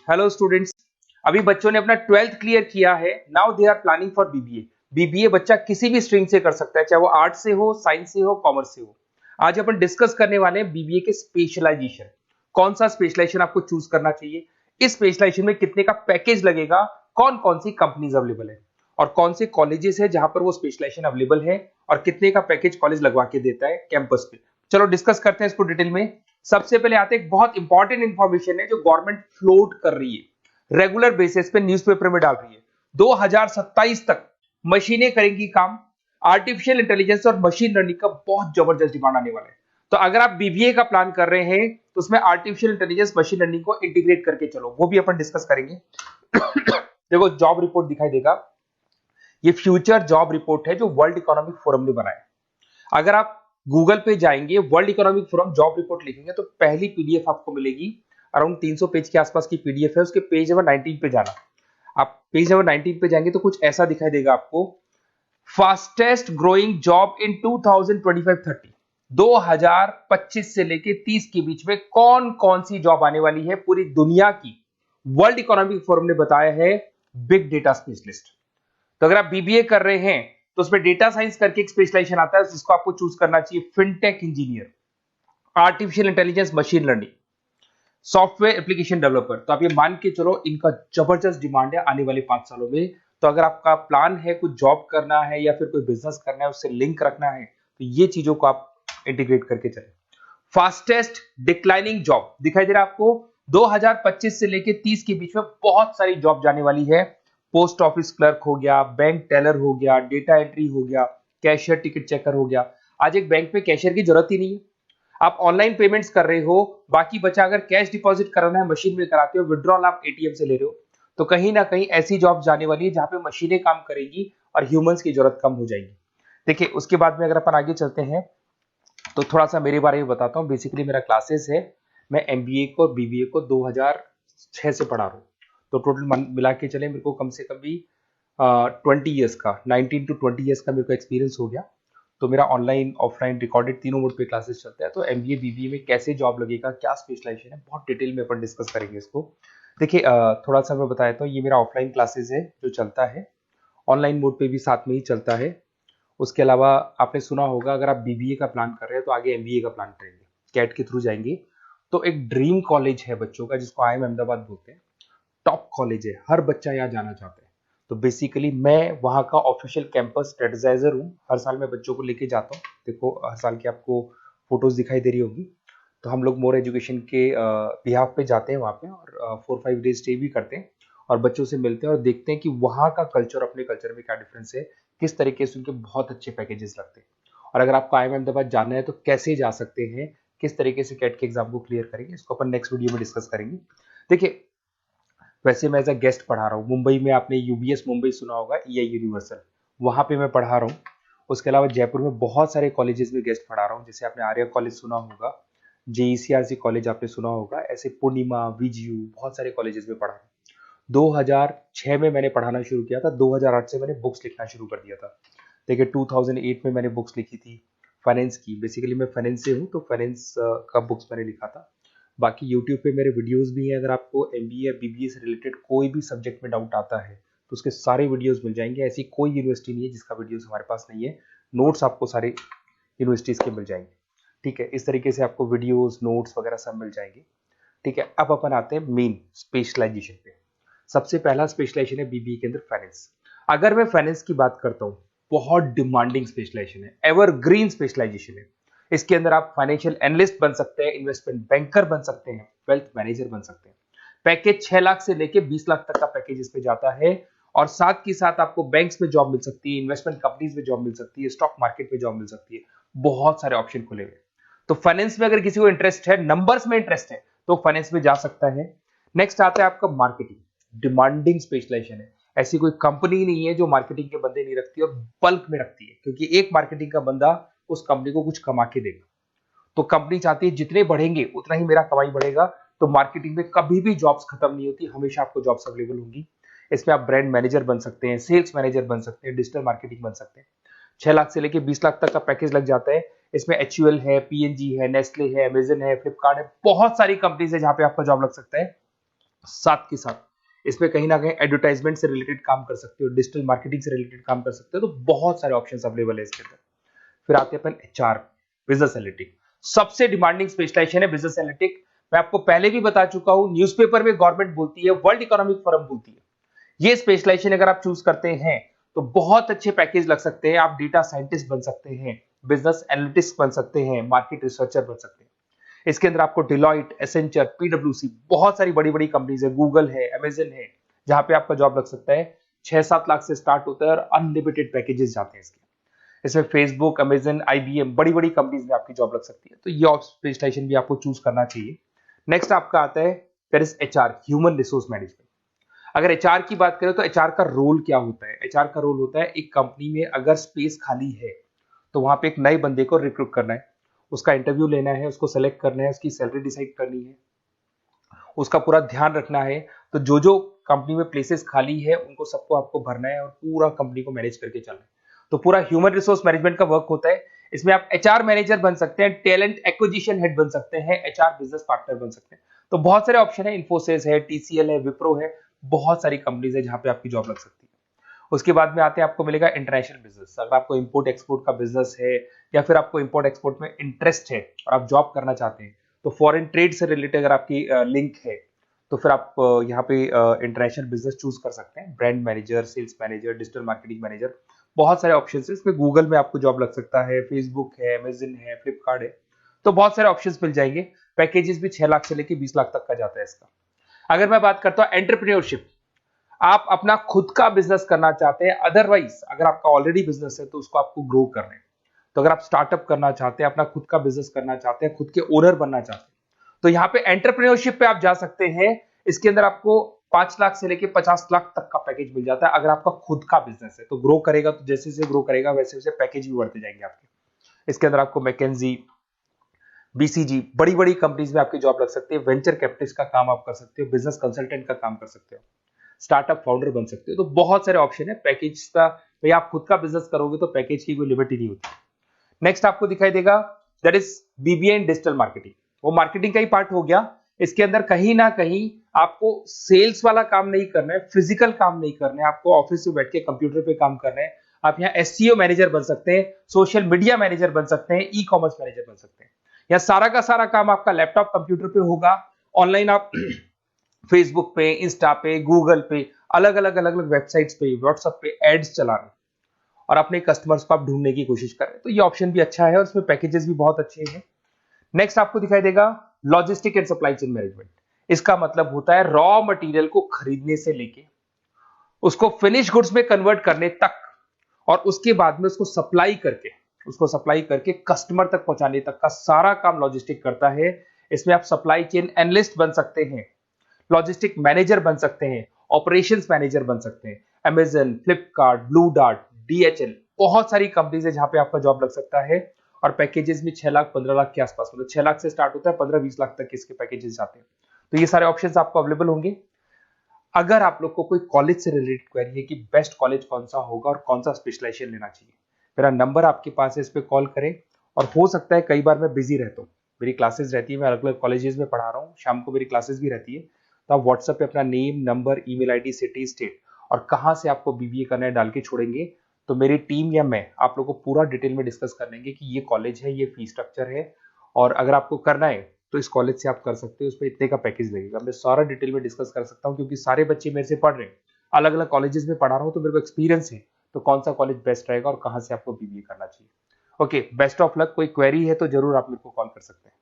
Hello students. अभी बच्चों ने अपना 12th क्लियर किया है। Now they are planning for BBA. BBA बच्चा किसी भी स्ट्रीम से कर सकता है, चाहे वो आर्ट्स से हो, साइंस से हो, कॉमर्स से हो। आज अपन डिस्कस करने वाले हैं बीबीए के स्पेशलाइजेशन। कौन सा स्पेशलाइजेशन आपको चूज करना चाहिए, इस स्पेशलाइजेशन में कितने का पैकेज लगेगा, कौन कौन सी कंपनीज अवेलेबल है और कौन से कॉलेजेस है जहां पर वो स्पेशलाइजेशन अवेलेबल है और कितने का पैकेज कॉलेज लगवा के देता है कैंपस पे। चलो डिस्कस करते हैं इसको डिटेल में। सबसे पहले आते हैं, एक बहुत इंपॉर्टेंट इंफॉर्मेशन है जो गवर्नमेंट फ्लोट कर रही है, रेगुलर बेसिस पे न्यूज़पेपर में डाल रही है। 2027 तक मशीनें करेंगी काम। आर्टिफिशियल इंटेलिजेंस और मशीन लर्निंग का बहुत जबरदस्त डिमांड आने वाला है। तो अगर आप बीबीए का प्लान कर रहे हैं तो उसमें आर्टिफिशियल इंटेलिजेंस, मशीन लर्निंग को इंटीग्रेट करके चलो, वो भी अपन डिस्कस करेंगे। देखो जॉब रिपोर्ट दिखाई देगा, ये फ्यूचर जॉब रिपोर्ट है जो वर्ल्ड इकोनॉमिक फोरम ने बनाया। अगर आप गूगल पे जाएंगे, world economic forum job report लिखेंगे तो पहली पीडीएफ आपको मिलेगी। अराउंड 300 पेज के आसपास की पीडीएफ है। उसके पेज नंबर 19 पे जाना। आप पेज नंबर 19 पे जाएंगे तो कुछ ऐसा दिखाई देगा आपको, फास्टेस्ट ग्रोइंग जॉब इन 2025-30, 2025 से लेके 30 के बीच में कौन कौन सी जॉब आने वाली है पूरी दुनिया की। वर्ल्ड इकोनॉमिक फोरम ने बताया है बिग डेटा स्पेशलिस्ट। तो अगर आप बीबीए कर रहे हैं तो उसमें डेटा साइंस करके एक स्पेशलाइजेशन आता है, जिसको आपको चूज करना चाहिए। Fintech engineer, artificial intelligence, machine learning, software application developer. तो आप ये मान के चलो इनका जबरदस्त डिमांड है आने वाले 5 सालों में। तो अगर आपका प्लान है कुछ जॉब करना है या फिर कोई बिजनेस करना है, उससे लिंक रखना है, तो ये चीजों को आप इंटीग्रेट करके चले। फास्टेस्ट डिक्लाइनिंग जॉब दिखाई दे रहा है आपको, 2025 से लेके 30 के बीच में बहुत सारी जॉब जाने वाली है। पोस्ट ऑफिस क्लर्क हो गया, बैंक टेलर हो गया, डेटा एंट्री हो गया, कैशियर, टिकट चेकर हो गया। आज एक बैंक में कैशियर की जरूरत ही नहीं है, आप ऑनलाइन पेमेंट्स कर रहे हो। बाकी बचा अगर कैश डिपॉजिट कराना है मशीन में कराते हो, विड्रॉल आप एटीएम से ले रहे हो। तो कहीं ना कहीं ऐसी जॉब जाने वाली है जहां पे मशीनें काम करेंगी और ह्यूमंस की जरूरत कम हो जाएगी। देखिए उसके बाद में अगर अपन आगे चलते हैं तो थोड़ा सा मेरे बारे में बताता हूँ। बेसिकली मेरा क्लासेस है, मैं एमबीए को और बीबीए को 2006 से पढ़ा रहा हूँ। तो टोटल मिला के चले मेरे को कम से कम भी 20 ईयर्स का, 19 to 20 ईयर्स का मेरे को एक्सपीरियंस हो गया। तो मेरा ऑनलाइन ऑफलाइन रिकॉर्डेड तीनों मोड पे क्लासेस चलते हैं। तो एमबीए बीबीए में कैसे जॉब लगेगा, क्या स्पेशलाइजेशन है, बहुत डिटेल में अपन डिस्कस करेंगे इसको। देखिए थोड़ा सा मैं बताया तो ये मेरा ऑफलाइन क्लासेस है जो चलता है, ऑनलाइन मोड पे भी साथ में ही चलता है। उसके अलावा आपने सुना होगा, अगर आप बीबीए का प्लान कर रहे हैं तो आगे एमबीए का प्लान करेंगे, कैट के थ्रू जाएंगे। तो एक ड्रीम कॉलेज है बच्चों का जिसको आईएम अहमदाबाद बोलते हैं, टॉप कॉलेज है, हर बच्चा यहाँ जाना चाहता है। तो बेसिकली मैं वहाँ का ऑफिशियल कैंपस स्ट्रेटेजाइजर हूँ। हर साल मैं बच्चों को लेके जाता हूँ। देखो हर साल की आपको फोटोज दिखाई दे रही होगी। तो हम लोग मोर एजुकेशन के बिहाफ पे जाते हैं वहाँ पे और 4-5 डेज स्टे भी करते हैं और बच्चों से मिलते हैं और देखते हैं कि वहाँ का कल्चर अपने कल्चर में क्या डिफरेंस है, किस तरीके से उनके बहुत अच्छे पैकेजेस लगते हैं। और अगर आपको आईएम अहमदाबाद जाना है तो कैसे जा सकते हैं, किस तरीके से कैट के एग्जाम को क्लियर करेंगे, इसको अपन नेक्स्ट वीडियो में डिस्कस करेंगे। देखिए वैसे मैं एज अ गेस्ट पढ़ा रहा हूँ मुंबई में, आपने यूबीएस मुंबई सुना होगा, ईआई यूनिवर्सल, वहाँ पे मैं पढ़ा रहा हूँ। उसके अलावा जयपुर में बहुत सारे कॉलेजेस में गेस्ट पढ़ा रहा हूँ, जैसे आपने आर्या कॉलेज सुना होगा, जेईसीआरसी कॉलेज आपने सुना होगा, ऐसे पूर्णिमा, वीजीयू, बहुत सारे कॉलेजेस में पढ़ा रहा हूँ। 2006 में मैंने पढ़ाना शुरू किया था, 2008 से मैंने बुक्स लिखना शुरू कर दिया था। देखिए 2008 में मैंने बुक्स लिखी थी फाइनेंस की। बेसिकली मैं फाइनेंस से हूँ तो फाइनेंस का बुक्स मैंने लिखा था। बाकी यूट्यूब पे मेरे वीडियोस भी हैं। अगर आपको एमबीए या बीबीए से रिलेटेड कोई भी सब्जेक्ट में डाउट आता है तो उसके सारे वीडियोस मिल जाएंगे। ऐसी कोई यूनिवर्सिटी नहीं है जिसका वीडियोस हमारे पास नहीं है। नोट्स आपको सारे यूनिवर्सिटीज के मिल जाएंगे। ठीक है, इस तरीके से आपको वीडियोस, नोट्स वगैरह सब मिल जाएंगे। ठीक है, अब अपन आते हैं मेन स्पेशलाइजेशन पे। सबसे पहला स्पेशलाइजेशन है बीबीए के अंदर फाइनेंस। अगर मैं फाइनेंस की बात करता हूँ, बहुत डिमांडिंग स्पेशलाइजेशन है, एवरग्रीन स्पेशलाइजेशन है। इसके अंदर आप फाइनेंशियल एनालिस्ट बन सकते हैं, इन्वेस्टमेंट बैंकर बन सकते हैं, वेल्थ मैनेजर बन सकते हैं। पैकेज 6 लाख से लेके 20 लाख तक का पैकेज इस पे जाता है। और साथ के साथ आपको बैंक्स में जॉब मिल सकती है, इन्वेस्टमेंट कंपनीज में जॉब मिल सकती है, स्टॉक मार्केट में जॉब मिल सकती है। बहुत सारे ऑप्शन खुले हुए। तो फाइनेंस में अगर किसी को इंटरेस्ट है, नंबर्स में इंटरेस्ट है, तो फाइनेंस में जा सकता है। नेक्स्ट आता है आपका मार्केटिंग, डिमांडिंग स्पेशलाइजेशन है। ऐसी कोई कंपनी नहीं है जो मार्केटिंग के बंदे नहीं रखती और बल्क में रखती है, क्योंकि एक मार्केटिंग का बंदा उस कंपनी को कुछ कमा के देगा। तो कंपनी चाहती है जितने बढ़ेंगे उतना ही मेरा कमाई बढ़ेगा। तो मार्केटिंग में कभी भी जॉब्स खत्म नहीं होती, हमेशा आपको जॉब्स अवेलेबल होंगी। इसमें आप ब्रांड मैनेजर बन सकते हैं, सेल्स मैनेजर बन सकते हैं, डिजिटल मार्केटिंग बन सकते हैं। 6 लाख से लेके 20 लाख तक का पैकेज लग जाता है। इसमें एचयूएल है, पीएनजी है, नेस्ले है, अमेजन है, फ्लिपकार्ट है, बहुत सारी कंपनीज है जहां पे आपका जॉब लग सकता है। साथ के साथ इसमें कहीं ना कहीं एडवर्टाइजमेंट से रिलेटेड काम कर सकते हो, डिजिटल मार्केटिंग से रिलेटेड काम कर सकते हो, तो बहुत सारे ऑप्शंस अवेलेबल है इसके अंदर। फिर आते हैं अपन एचआर, बिजनेस एनालिटिक। सबसे डिमांडिंग स्पेशलाइजेशन है बिजनेस एनालिटिक। मैं आपको पहले भी बता चुका हूं, न्यूज़पेपर में गवर्नमेंट बोलती है, वर्ल्ड इकोनॉमिक फोरम बोलती है। ये स्पेशलाइजेशन अगर आप चूज करते हैं तो बहुत अच्छे पैकेज लग सकते हैं। आप डेटा साइंटिस्ट बन सकते हैं, बिजनेस एनालिटिस्ट बन सकते हैं, मार्केट रिसर्चर बन सकते हैं। इसके अंदर आपको डिलॉइट, एसेंचर, पीडब्ल्यूसी, बहुत सारी बड़ी बड़ी कंपनीज है, गूगल है, अमेजन है, जहां पे आपका जॉब लग सकता है। 6-7 लाख से स्टार्ट होता है और अनलिमिटेड पैकेजेस जाते हैं इसके। इसमें फेसबुक, अमेजन, आईबीएम, बड़ी बड़ी कंपनीज में आपकी जॉब लग सकती है। तो ये स्पेशलाइजेशन भी आपको चूज करना चाहिए। नेक्स्ट आपका आता है that is HR, human resource management. अगर एचआर की बात करें तो एचआर का रोल क्या होता है? एचआर का रोल होता है, एक कंपनी में अगर स्पेस खाली है तो वहां पे एक नए बंदे को रिक्रूट करना है, उसका इंटरव्यू लेना है, उसको सेलेक्ट करना है, उसकी सैलरी डिसाइड करनी है, उसका पूरा ध्यान रखना है। तो जो जो कंपनी में प्लेसेस खाली है उनको सबको आपको भरना है और पूरा कंपनी को मैनेज करके चलना है। तो पूरा ह्यूमन रिसोर्स मैनेजमेंट का वर्क होता है। इसमें आप एचआर मैनेजर बन सकते हैं, टैलेंट एक्विजिशन हेड बन सकते हैं, एचआर बिजनेस पार्टनर बन सकते हैं। तो बहुत सारे ऑप्शन है, इन्फोसिस है, टीसीएल है, विप्रो है, बहुत सारी कंपनीज है जहां पे आपकी जॉब लग सकती है। उसके बाद में आते हैं, आपको मिलेगा इंटरनेशनल बिजनेस। अगर आपको इंपोर्ट एक्सपोर्ट का बिजनेस है या फिर आपको इंपोर्ट एक्सपोर्ट में इंटरेस्ट है और आप जॉब करना चाहते हैं, तो फॉरेन ट्रेड से रिलेटेड अगर आपकी लिंक है तो फिर आप यहाँ पे इंटरनेशनल बिजनेस चूज कर सकते हैं। Brand manager, sales manager, digital marketing manager, बहुत सारे ऑप्शन है इसमें। गूगल में आपको जॉब लग सकता है, फेसबुक है, अमेजन है, फ्लिपकार्ट है, तो बहुत सारे ऑप्शंस मिल जाएंगे। पैकेजेस भी 6 लाख से लेके 20 लाख तक का जाता है इसका। अगर मैं बात करता हूँ एंटरप्रेन्योरशिप, आप अपना खुद का बिजनेस करना चाहते हैं, अदरवाइज अगर आपका ऑलरेडी बिजनेस है तो उसको आपको ग्रो करना है। तो अगर आप स्टार्टअप करना चाहते हैं, अपना खुद का बिजनेस करना चाहते हैं, खुद के ओनर बनना चाहते हैं, तो यहाँ पे एंटरप्रेन्योरशिप पे आप जा सकते हैं। इसके अंदर आपको 5 लाख से लेके 50 लाख तक का पैकेज मिल जाता है। अगर आपका खुद का बिजनेस है तो ग्रो करेगा, तो जैसे जैसे ग्रो करेगा वैसे वैसे पैकेज भी बढ़ते जाएंगे आपके। इसके अंदर आपको मैकेंजी, बीसीजी, बड़ी बड़ी कंपनीज में आपकी जॉब लग सकती है। वेंचर कैपिटलिस्ट का काम आप कर सकते हो, बिजनेस कंसल्टेंट का काम कर सकते हो, स्टार्टअप फाउंडर बन सकते हो। तो बहुत सारे ऑप्शन है पैकेज का। भाई आप खुद का बिजनेस करोगे तो पैकेज की कोई लिमिट ही नहीं होती। नेक्स्ट आपको दिखाई देगा that is BBA in digital marketing. वो मार्केटिंग का ही पार्ट हो गया। इसके अंदर कहीं ना कहीं आपको सेल्स वाला काम नहीं करना है, फिजिकल काम नहीं करना है, आपको ऑफिस में बैठ के कंप्यूटर पे काम करना है। आप यहाँ एसईओ मैनेजर बन सकते हैं, सोशल मीडिया मैनेजर बन सकते हैं, ई कॉमर्स मैनेजर बन सकते हैं। यहाँ सारा का सारा काम आपका लैपटॉप कंप्यूटर पे होगा। ऑनलाइन आप फेसबुक पे, इंस्टा पे, गूगल पे, अलग अलग वेबसाइट्स पे, व्हाट्सएप पे एड्स चला रहे हैं और अपने कस्टमर्स को आप ढूंढने की कोशिश कर रहे हैं। तो ये ऑप्शन भी अच्छा है और इसमें पैकेजेस भी बहुत अच्छे हैं। नेक्स्ट आपको दिखाई देगा logistic and supply chain management. इसका मतलब होता है रॉ मटेरियल को खरीदने से लेके उसको फिनिश गुड्स में कन्वर्ट करने तक और उसके बाद में उसको सप्लाई करके कस्टमर तक पहुंचाने तक का सारा काम लॉजिस्टिक करता है। इसमें आप सप्लाई चेन एनालिस्ट बन सकते हैं, लॉजिस्टिक मैनेजर बन सकते हैं, ऑपरेशंस मैनेजर बन सकते हैं। Amazon, Flipkart, blue dart, DHL, बहुत सारी कंपनीज है जहां पे आपका जॉब लग सकता है। और पैकेजेस में 6 लाख 15 लाख के आसपास, मतलब 6 लाख से स्टार्ट होता है, 15-20 लाख तक इसके पैकेजेस जाते हैं। तो ये सारे ऑप्शंस आपको अवेलेबल होंगे। अगर आप लोग को कोई कॉलेज से रिलेटेड क्वेरी है कि बेस्ट कॉलेज कौन सा होगा और कौन सा स्पेशलाइजेशन लेना चाहिए, मेरा नंबर आपके पास है, इस पर कॉल करें। और हो सकता है कई बार मैं बिजी रहता हूँ, मेरी क्लासेस रहती है, मैं अलग अलग कॉलेजेस में पढ़ा रहा हूँ, शाम को मेरी क्लासेस भी रहती है। तो आप व्हाट्सएप पे अपना name, number, email ID, city, state और कहाँ से आपको बीबीए करना है डाल के छोड़ेंगे, तो मेरी टीम या मैं आप लोग को पूरा डिटेल में डिस्कस कर लेंगे कि ये कॉलेज है, ये फीस स्ट्रक्चर है, और अगर आपको करना है तो इस कॉलेज से आप कर सकते हो, उस पर इतने का पैकेज लगेगा। मैं सारा डिटेल में डिस्कस कर सकता हूँ क्योंकि सारे बच्चे मेरे से पढ़ रहे हैं, अलग अलग कॉलेजेस में पढ़ा रहा हूँ, तो मेरे को एक्सपीरियंस है तो कौन सा कॉलेज बेस्ट रहेगा और कहाँ से आपको बीबीए करना चाहिए। Okay, best of luck. कोई क्वेरी है तो जरूर आप मेरे को कॉल कर सकते हैं।